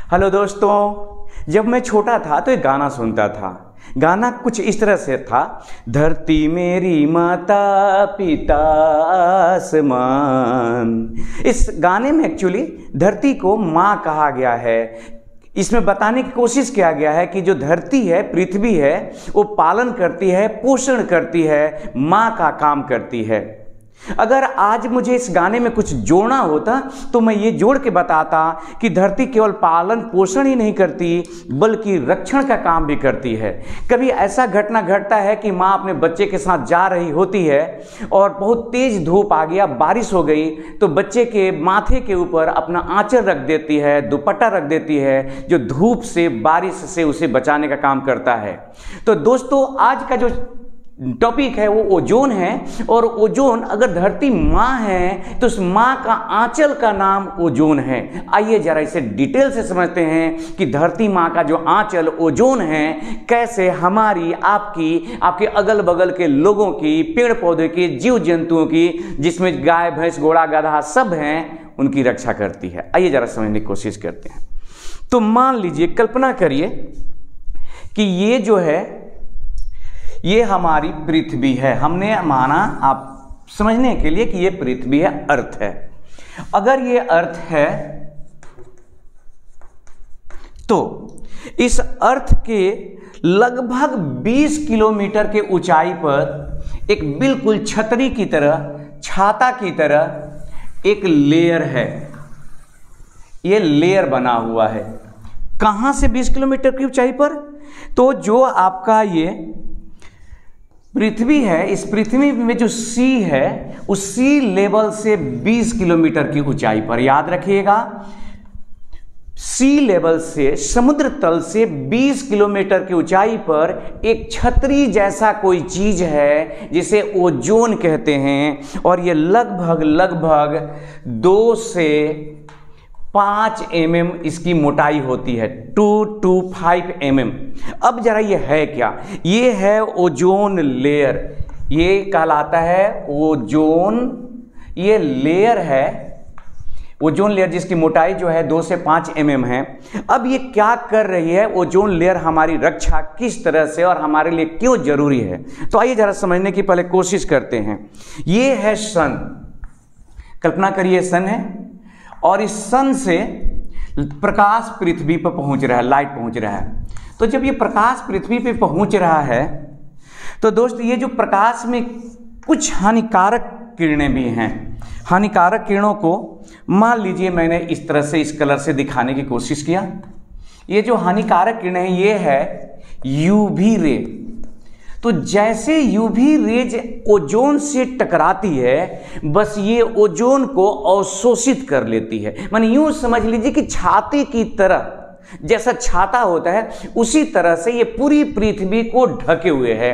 Hello दोस्तों, जब मैं छोटा था तो एक गाना सुनता था। गाना कुछ इस तरह से था, धरती मेरी माता पिता आसमान। इस गाने में एक्चुअली धरती को माँ कहा गया है। इसमें बताने की कोशिश किया गया है कि जो धरती है, पृथ्वी है, वो पालन करती है, पोषण करती है, माँ का काम करती है। अगर आज मुझे इस गाने में कुछ जोड़ना होता तो मैं ये जोड़ के बताता कि धरती केवल पालन पोषण ही नहीं करती बल्कि रक्षण का काम भी करती है। कभी ऐसा घटना घटता है कि माँ अपने बच्चे के साथ जा रही होती है और बहुत तेज धूप आ गया, बारिश हो गई, तो बच्चे के माथे के ऊपर अपना आंचल रख देती है, दुपट्टा रख देती है, जो धूप से, बारिश से उसे बचाने का काम करता है। तो दोस्तों, आज का जो टॉपिक है वो ओजोन है। और ओजोन, अगर धरती माँ है तो उस माँ का आंचल का नाम ओजोन है। आइए जरा इसे डिटेल से समझते हैं कि धरती माँ का जो आंचल ओजोन है कैसे हमारी, आपकी, आपके अगल बगल के लोगों की, पेड़ पौधे की, जीव जंतुओं की, जिसमें गाय भैंस घोड़ा गधा सब हैं, उनकी रक्षा करती है। आइए जरा समझने की कोशिश करते हैं। तो मान लीजिए, कल्पना करिए कि ये जो है ये हमारी पृथ्वी है। हमने माना, आप समझने के लिए, कि ये पृथ्वी है, अर्थ है। अगर ये अर्थ है तो इस अर्थ के लगभग 20 किलोमीटर के ऊंचाई पर एक बिल्कुल छतरी की तरह, छाता की तरह एक लेयर है। ये लेयर बना हुआ है। कहां से 20 किलोमीटर की ऊंचाई पर? तो जो आपका ये पृथ्वी है, इस पृथ्वी में जो सी है, उस सी लेवल से 20 किलोमीटर की ऊंचाई पर, याद रखिएगा, सी लेवल से, समुद्र तल से 20 किलोमीटर की ऊंचाई पर एक छतरी जैसा कोई चीज है जिसे ओजोन कहते हैं। और ये लगभग 2 से 5 mm इसकी मोटाई होती है, 2 to 5 mm। अब जरा ये है क्या? ये है ओजोन लेयर। ये कहलाता है ओजोन, ये लेयर है, ओजोन लेयर, जिसकी मोटाई जो है 2 से 5 mm है। अब ये क्या कर रही है? ओजोन लेयर हमारी रक्षा किस तरह से और हमारे लिए क्यों जरूरी है, तो आइए जरा समझने की पहले कोशिश करते हैं। ये है सन। कल्पना करिए, सन है और इस सन से प्रकाश पृथ्वी पर पहुंच रहा है, लाइट पहुंच रहा है। तो जब ये प्रकाश पृथ्वी पे पहुंच रहा है तो दोस्त, ये जो प्रकाश में कुछ हानिकारक किरणें भी हैं। हानिकारक किरणों को मान लीजिए मैंने इस तरह से, इस कलर से दिखाने की कोशिश किया। ये जो हानिकारक किरणें हैं, ये है यूवी रे। तो जैसे यूवी रेज ओजोन से टकराती है, बस ये ओजोन को अवशोषित कर लेती है। माने यूं समझ लीजिए कि छाते की तरह, जैसा छाता होता है उसी तरह से ये पूरी पृथ्वी को ढके हुए है।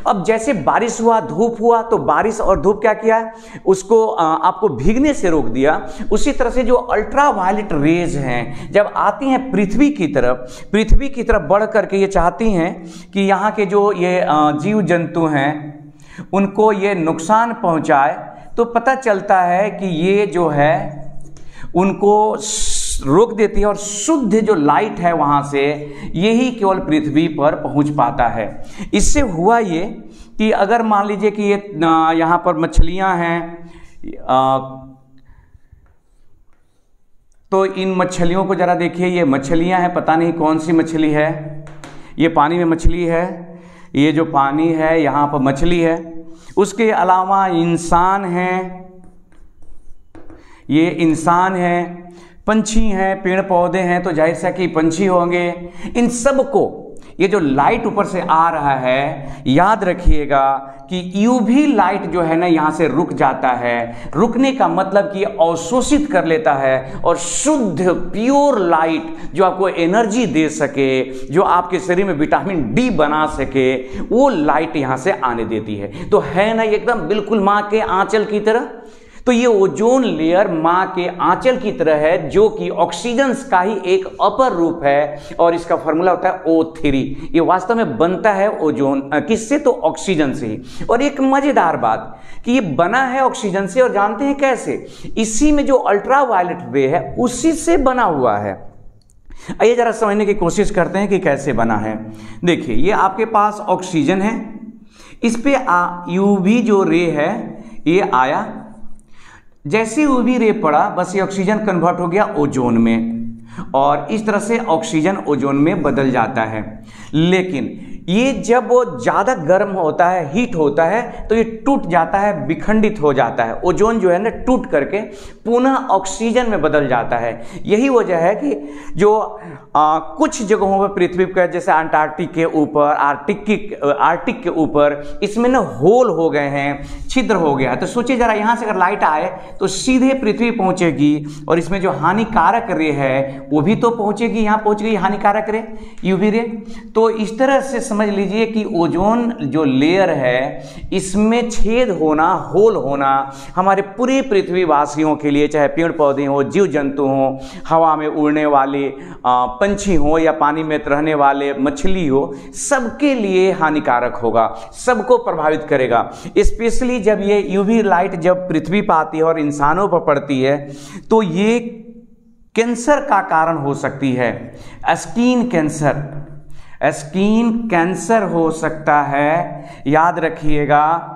अब जैसे बारिश हुआ, धूप हुआ, तो बारिश और धूप क्या किया, उसको आपको भीगने से रोक दिया। उसी तरह से जो अल्ट्रा वायलेट रेज हैं, जब आती हैं पृथ्वी की तरफ बढ़ करके ये चाहती हैं कि यहाँ के जो ये जीव जंतु हैं उनको ये नुकसान पहुँचाए, तो पता चलता है कि ये जो है उनको रोक देती है और शुद्ध जो लाइट है वहां से यही केवल पृथ्वी पर पहुंच पाता है। इससे हुआ ये कि अगर मान लीजिए कि ये यहाँ पर मछलियां हैं, तो इन मछलियों को जरा देखिए। ये मछलियां हैं, पता नहीं कौन सी मछली है। ये पानी में मछली है, ये जो पानी है यहाँ पर मछली है। उसके अलावा इंसान हैं, ये इंसान हैं, पंछी हैं, पेड़ पौधे हैं, तो जाहिर सा कि पंछी होंगे। इन सब को ये जो लाइट ऊपर से आ रहा है, याद रखिएगा कि यूवी लाइट जो है ना, यहाँ से रुक जाता है। रुकने का मतलब कि अवशोषित कर लेता है और शुद्ध प्योर लाइट जो आपको एनर्जी दे सके, जो आपके शरीर में विटामिन डी बना सके, वो लाइट यहाँ से आने देती है। तो है ना एकदम बिल्कुल माँ के आंचल की तरह। तो ये ओजोन लेयर माँ के आंचल की तरह है, जो कि ऑक्सीजन का ही एक अपर रूप है और इसका फॉर्मूला होता है O3। ये वास्तव में बनता है ओजोन किससे? तो ऑक्सीजन से ही। और एक मजेदार बात कि ये बना है ऑक्सीजन से, और जानते हैं कैसे? इसी में जो अल्ट्रा वायलेट रे है उसी से बना हुआ है। आइए जरा समझने की कोशिश करते हैं कि कैसे बना है। देखिए, ये आपके पास ऑक्सीजन है, इस पे यूवी जो रे है ये आया, जैसे यूवी रे पड़ा बस ये ऑक्सीजन कन्वर्ट हो गया ओजोन में, और इस तरह से ऑक्सीजन ओजोन में बदल जाता है। लेकिन ये जब वो ज़्यादा गर्म होता है, हीट होता है, तो ये टूट जाता है, विखंडित हो जाता है। ओजोन जो है ना टूट करके पुनः ऑक्सीजन में बदल जाता है। यही वजह है कि जो कुछ जगहों पर पृथ्वी पर, जैसे अंटार्कटिक के ऊपर, आर्टिक के ऊपर, इसमें ना होल हो गए हैं, छिद्र हो गया है। तो सोचिए जरा, यहाँ से अगर लाइट आए तो सीधे पृथ्वी पहुँचेगी, और इसमें जो हानिकारक रे है वो भी तो पहुँचेगी, यहाँ पहुँच गई हानिकारक रे, यूवी रे। तो इस तरह से समझ लीजिए कि ओजोन जो लेयर है इसमें छेद होना, होल होना हमारे पूरे पृथ्वीवासियों के लिए, चाहे पेड़ पौधे हो, जीव जंतु हो, हवा में उड़ने वाले पंछी हो या पानी में रहने वाले मछली हो, सबके लिए हानिकारक होगा, सबको प्रभावित करेगा। स्पेशली जब ये यूवी लाइट जब पृथ्वी पर आती है और इंसानों पर पड़ती है तो ये कैंसर का कारण हो सकती है। स्किन कैंसर हो सकता है, याद रखिएगा।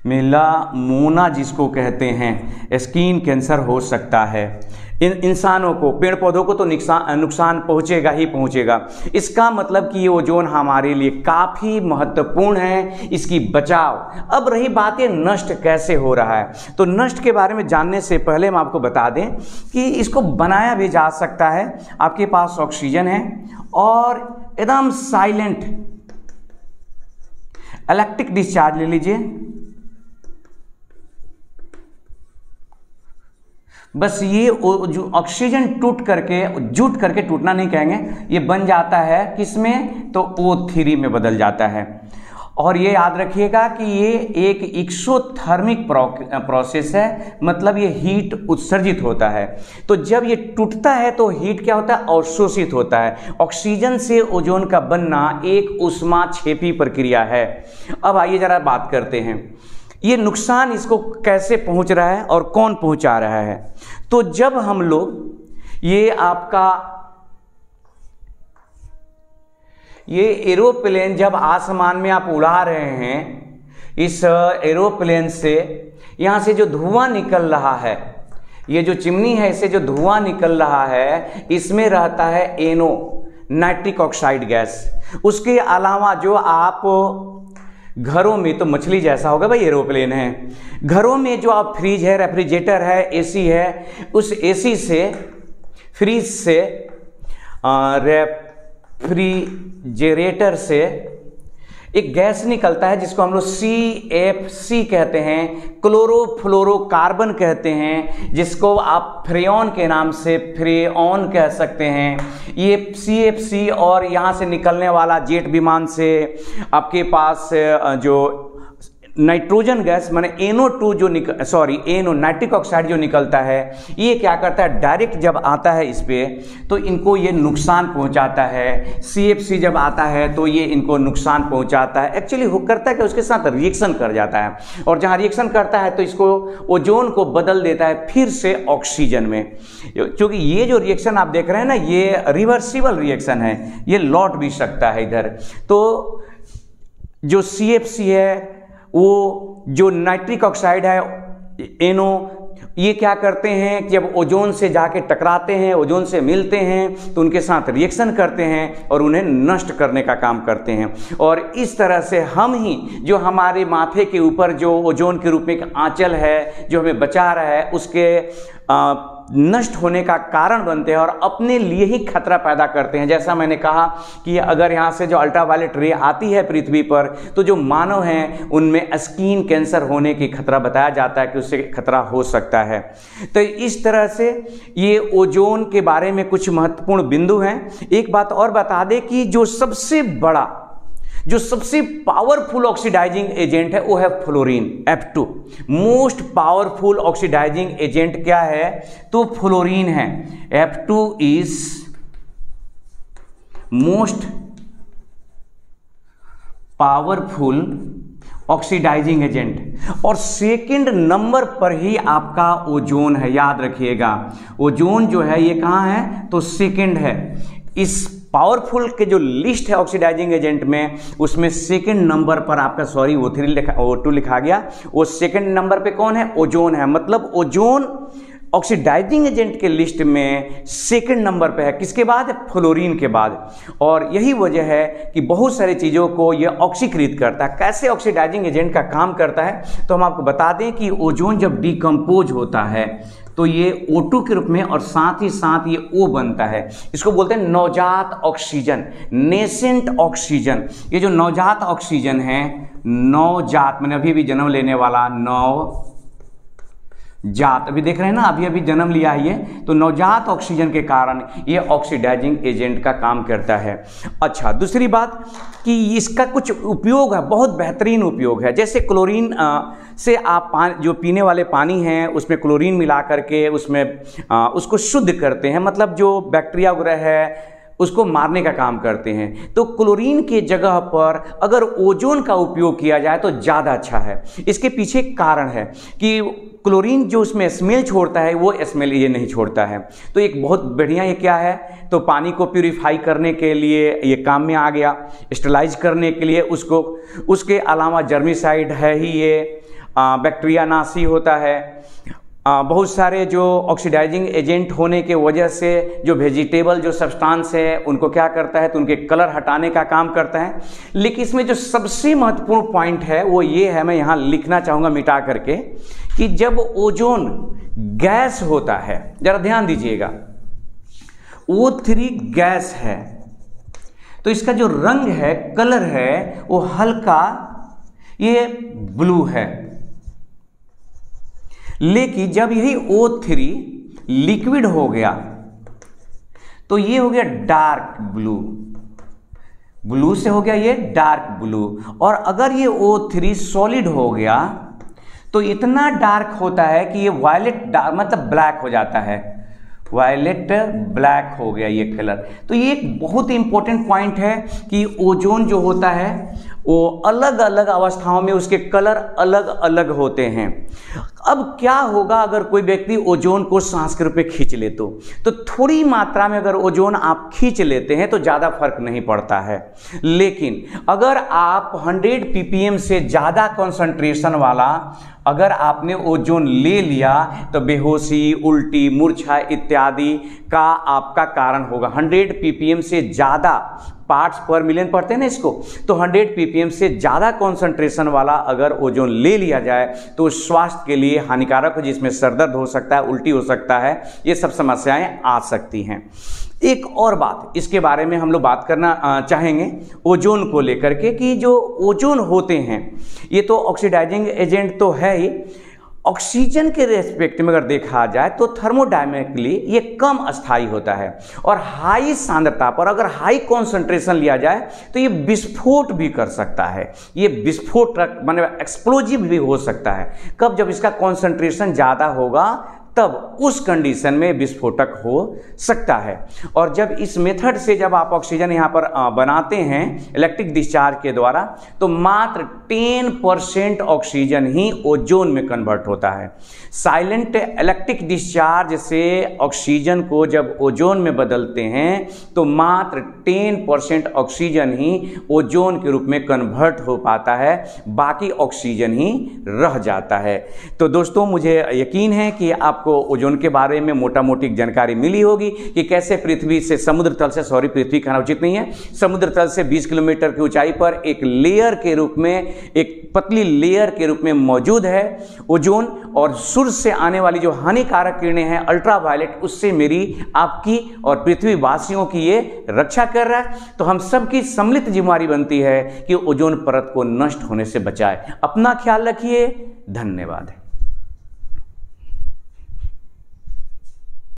मेलानोमा जिसको कहते हैं, स्किन कैंसर हो सकता है। इंसानों को, पेड़ पौधों को तो नुकसान पहुंचेगा ही पहुंचेगा। इसका मतलब कि ये ओजोन हमारे लिए काफ़ी महत्वपूर्ण है, इसकी बचाव। अब रही बात ये नष्ट कैसे हो रहा है, तो नष्ट के बारे में जानने से पहले हम आपको बता दें कि इसको बनाया भी जा सकता है। आपके पास ऑक्सीजन है और एकदम साइलेंट इलेक्ट्रिक डिस्चार्ज ले लीजिए, बस ये जो ऑक्सीजन जुट करके टूटना नहीं कहेंगे, ये बन जाता है किसमें, तो O3 में बदल जाता है। और ये याद रखिएगा कि ये एक एक्सोथर्मिक प्रोसेस है, मतलब ये हीट उत्सर्जित होता है। तो जब ये टूटता है तो हीट क्या होता है, अवशोषित होता है। ऑक्सीजन से ओजोन का बनना एक ऊष्माक्षेपी प्रक्रिया है। अब आइए जरा बात करते हैं ये नुकसान इसको कैसे पहुंच रहा है और कौन पहुंचा रहा है। तो जब हम लोग ये एरोप्लेन जब आसमान में आप उड़ा रहे हैं, इस एरोप्लेन से यहाँ से जो धुआं निकल रहा है, ये जो चिमनी है इससे जो धुआं निकल रहा है, इसमें रहता है NO, नाइट्रिक ऑक्साइड गैस। उसके अलावा जो आप घरों में, तो मछली जैसा होगा भाई एरोप्लेन है, घरों में जो आप फ्रिज है, रेफ्रिजरेटर है, एसी है, उस एसी से, फ्रिज से, रेफ्रिजरेटर से एक गैस निकलता है जिसको हम लोग CFC कहते हैं, क्लोरोफ्लोरोकार्बन कहते हैं, जिसको आप फ्रेऑन के नाम से फ्रेऑन कह सकते हैं। ये CFC और यहाँ से निकलने वाला जेट विमान से आपके पास जो नाइट्रोजन गैस माने NO2 जो नाइट्रिक ऑक्साइड जो निकलता है, ये क्या करता है, डायरेक्ट जब आता है इस पे तो इनको ये नुकसान पहुंचाता है। CFC जब आता है तो ये इनको नुकसान पहुंचाता है। एक्चुअली वो करता है कि उसके साथ रिएक्शन कर जाता है, और जहाँ रिएक्शन करता है तो इसको ओजोन को बदल देता है फिर से ऑक्सीजन में। क्योंकि ये जो रिएक्शन आप देख रहे हैं ना, ये रिवर्सिबल रिएक्शन है, ये लौट भी सकता है इधर। तो जो CFC है, वो जो नाइट्रिक ऑक्साइड है NO, ये क्या करते हैं कि जब ओजोन से जाके टकराते हैं, ओजोन से मिलते हैं, तो उनके साथ रिएक्शन करते हैं और उन्हें नष्ट करने का काम करते हैं। और इस तरह से हम ही, जो हमारे माथे के ऊपर जो ओजोन के रूप में एक आंचल है जो हमें बचा रहा है, उसके नष्ट होने का कारण बनते हैं और अपने लिए ही खतरा पैदा करते हैं। जैसा मैंने कहा कि अगर यहाँ से जो अल्ट्रावायलेट रे आती है पृथ्वी पर, तो जो मानव हैं उनमें स्किन कैंसर होने की खतरा बताया जाता है कि उससे खतरा हो सकता है। तो इस तरह से ये ओजोन के बारे में कुछ महत्वपूर्ण बिंदु हैं। एक बात और बता दें कि जो सबसे पावरफुल ऑक्सीडाइजिंग एजेंट है वो है fluorine, F2। Most powerful oxidising agent क्या है, तो फ्लोरीन है। F2 is most powerful oxidising agent. और सेकंड नंबर पर ही आपका ओजोन है, याद रखिएगा। ओजोन जो है ये कहाँ है, तो सेकंड है। इस पावरफुल के जो लिस्ट है ऑक्सीडाइजिंग एजेंट में, उसमें सेकंड नंबर पर आपका O2 लिखा गया। वो सेकंड नंबर पे कौन है, ओजोन है। मतलब ओजोन ऑक्सीडाइजिंग एजेंट के लिस्ट में सेकंड नंबर पे है, किसके बाद, फ्लोरीन के बाद। और यही वजह है कि बहुत सारी चीज़ों को ये ऑक्सीकृत करता है। कैसे ऑक्सीडाइजिंग एजेंट का काम करता है, तो हम आपको बता दें कि ओजोन जब डिकम्पोज होता है तो ये O2 के रूप में और साथ ही साथ ये O बनता है। इसको बोलते हैं नवजात ऑक्सीजन, नेसेंट ऑक्सीजन। ये जो नवजात ऑक्सीजन है, नवजात मैंने अभी जन्म लेने वाला, नवजात अभी देख रहे हैं ना, अभी अभी जन्म लिया है ये, तो नवजात ऑक्सीजन के कारण ये ऑक्सीडाइजिंग एजेंट का काम करता है। अच्छा, दूसरी बात कि इसका कुछ उपयोग है, बहुत बेहतरीन उपयोग है। जैसे क्लोरीन से आप जो पीने वाले पानी हैं उसमें क्लोरीन मिला करके उसमें उसको शुद्ध करते हैं, मतलब जो बैक्टीरिया वगैरह है उसको मारने का काम करते हैं। तो क्लोरीन के जगह पर अगर ओजोन का उपयोग किया जाए तो ज़्यादा अच्छा है। इसके पीछे एक कारण है कि क्लोरीन जो उसमें स्मेल छोड़ता है वो स्मेल ये नहीं छोड़ता है। तो एक बहुत बढ़िया ये क्या है, तो पानी को प्यूरिफाई करने के लिए ये काम में आ गया, स्टरलाइज करने के लिए उसको। उसके अलावा जर्मिसाइड है ही ये, बैक्टीरिया नाशी होता है। बहुत सारे जो ऑक्सीडाइजिंग एजेंट होने के वजह से जो वेजिटेबल जो सब्सटेंस है उनको क्या करता है, तो उनके कलर हटाने का काम करता है। लेकिन इसमें जो सबसे महत्वपूर्ण पॉइंट है वो ये है, मैं यहाँ लिखना चाहूँगा मिटा करके, कि जब ओजोन गैस होता है, जरा ध्यान दीजिएगा, O3 गैस है तो इसका जो रंग है, कलर है, वो हल्का ये ब्लू है। लेकिन जब यही O3 लिक्विड हो गया तो ये हो गया डार्क ब्लू, ब्लू से हो गया ये डार्क ब्लू। और अगर ये O3 सॉलिड हो गया तो इतना डार्क होता है कि ये वायलेट डार्क, मतलब ब्लैक हो जाता है, वायलेट ब्लैक हो गया ये कलर। तो ये एक बहुत इंपॉर्टेंट पॉइंट है कि ओजोन जो होता है वो अलग अलग अवस्थाओं में उसके कलर अलग अलग होते हैं। अब क्या होगा अगर कोई व्यक्ति ओजोन को सांस के रूप में खींच ले, तो थोड़ी मात्रा में अगर ओजोन आप खींच लेते हैं तो ज़्यादा फर्क नहीं पड़ता है। लेकिन अगर आप 100 ppm से ज़्यादा कॉन्सेंट्रेशन वाला अगर आपने ओजोन ले लिया तो बेहोशी, उल्टी, मूर्छा इत्यादि का आपका कारण होगा। 100 ppm से ज़्यादा पार्ट्स पर मिलियन पढ़ते हैं ना इसको, तो 100 ppm से ज़्यादा कॉन्सेंट्रेशन वाला अगर ओजोन ले लिया जाए तो स्वास्थ्य के लिए हानिकारक हो, जिसमें सरदर्द हो सकता है, उल्टी हो सकता है, ये सब समस्याएं आ सकती हैं। एक और बात इसके बारे में हम लोग बात करना चाहेंगे ओजोन को लेकर के, कि जो ओजोन होते हैं ये तो ऑक्सीडाइजिंग एजेंट तो है ही, ऑक्सीजन के रेस्पेक्ट में अगर देखा जाए तो थर्मोडायनेमिकली ये कम अस्थायी होता है। और हाई सांद्रता पर अगर हाई कॉन्सेंट्रेशन लिया जाए तो ये विस्फोट भी कर सकता है, ये विस्फोटक माने एक्सप्लोजिव भी हो सकता है। कब, जब इसका कॉन्सेंट्रेशन ज़्यादा होगा तब उस कंडीशन में विस्फोटक हो सकता है। और जब इस मेथड से जब आप ऑक्सीजन यहाँ पर बनाते हैं इलेक्ट्रिक डिस्चार्ज के द्वारा, तो मात्र 10% ऑक्सीजन ही ओजोन में कन्वर्ट होता है। साइलेंट इलेक्ट्रिक डिस्चार्ज से ऑक्सीजन को जब ओजोन में बदलते हैं तो मात्र 10% ऑक्सीजन ही ओजोन के रूप में कन्वर्ट हो पाता है, बाकी ऑक्सीजन ही रह जाता है। तो दोस्तों, मुझे यकीन है कि आपको ओजोन के बारे में मोटा मोटी जानकारी मिली होगी कि कैसे पृथ्वी से समुद्र तल से, पृथ्वी कहना उचित नहीं है, समुद्र तल से 20 किलोमीटर की ऊंचाई पर एक लेयर के रूप में, एक पतली लेयर के रूप में मौजूद है ओजोन। और सूर्य से आने वाली जो हानिकारक किरणें हैं अल्ट्रावायलेट, उससे मेरी, आपकी और पृथ्वी वासियों की ये रक्षा कर रहा है। तो हम सबकी सम्मिलित जिम्मेदारी बनती है कि ओजोन परत को नष्ट होने से बचाए। अपना ख्याल रखिए। धन्यवाद।